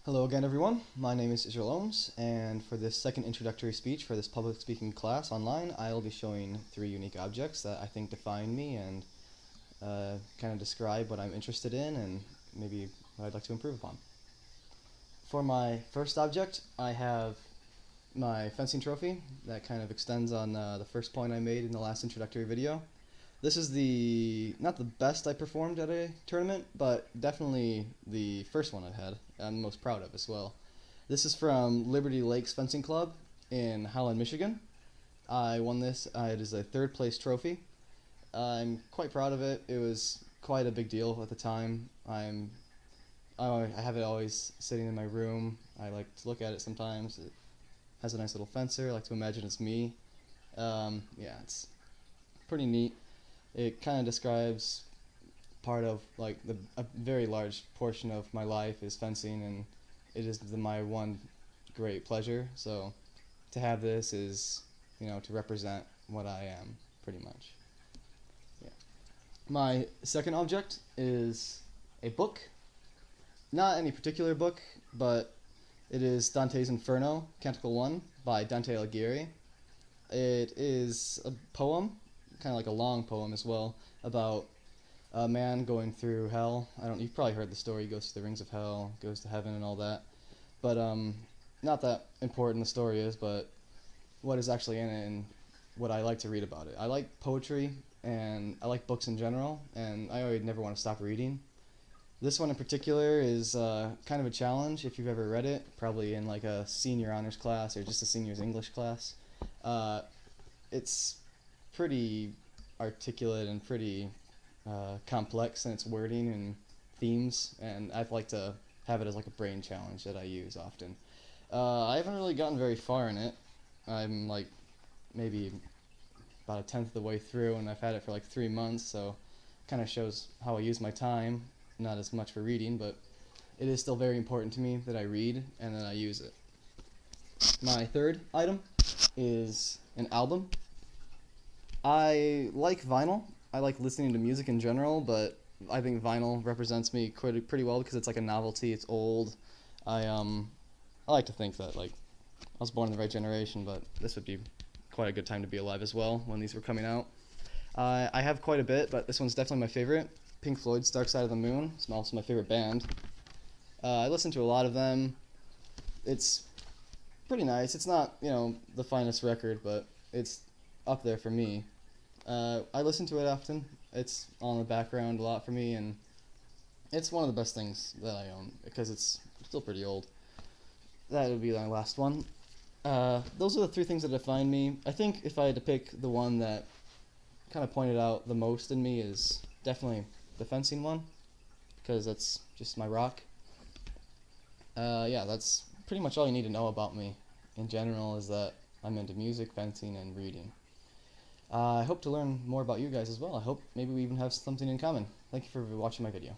Hello again, everyone. My name is Israel Ohms, and for this second introductory speech for this public speaking class online, I'll be showing three unique objects that I think define me and kind of describe what I'm interested in and maybe what I'd like to improve upon. For my first object, I have my fencing trophy that kind of extends on the first point I made in the last introductory video. This is not the best I performed at a tournament, but definitely the first one I've had. I'm most proud of as well. This is from Liberty Lakes Fencing Club in Howland, Michigan. I won this. It is a third place trophy. I'm quite proud of it. It was quite a big deal at the time. I have it always sitting in my room. I like to look at it sometimes. It has a nice little fencer. I like to imagine it's me. Yeah, it's pretty neat. It kind of describes part of a very large portion of my life is fencing, and it is my one great pleasure. So to have this is, to represent what I am pretty much. Yeah. My second object is a book. Not any particular book, but it is Dante's Inferno, Canticle 1 by Dante Alighieri. It is a poem, kind of like a long poem as well, about a man going through hell. You've probably heard the story. He goes to the rings of hell, goes to heaven and all that. But not that important the story is, but what is actually in it and what I like to read about it. I like poetry and I like books in general, and I always never want to stop reading. This one in particular is kind of a challenge if you've ever read it, probably in like a senior honors class or just a senior's English class. It's pretty articulate and pretty complex in its wording and themes, and I'd like to have it as like a brain challenge that I use often. I haven't really gotten very far in it. I'm like maybe about a tenth of the way through, and I've had it for like 3 months, so kind of shows how I use my time. Not as much for reading, but it is still very important to me that I read and that I use it. My third item is an album. I like vinyl. I like listening to music in general, but I think vinyl represents me pretty well because it's like a novelty. It's old. I like to think that I was born in the right generation, but this would be quite a good time to be alive as well when these were coming out. I have quite a bit, but this one's definitely my favorite. Pink Floyd's Dark Side of the Moon. It's also my favorite band. I listen to a lot of them. It's pretty nice. It's not, the finest record, but it's up there for me. I listen to it often. It's on the background a lot for me, and it's one of the best things that I own because it's still pretty old. That would be my last one. Those are the three things that define me. I think if I had to pick the one that kind of pointed out the most in me is definitely the fencing one, because that's just my rock. Yeah, that's pretty much all you need to know about me in general, is that I'm into music, fencing, and reading. I hope to learn more about you guys as well. I hope maybe we even have something in common. Thank you for watching my video.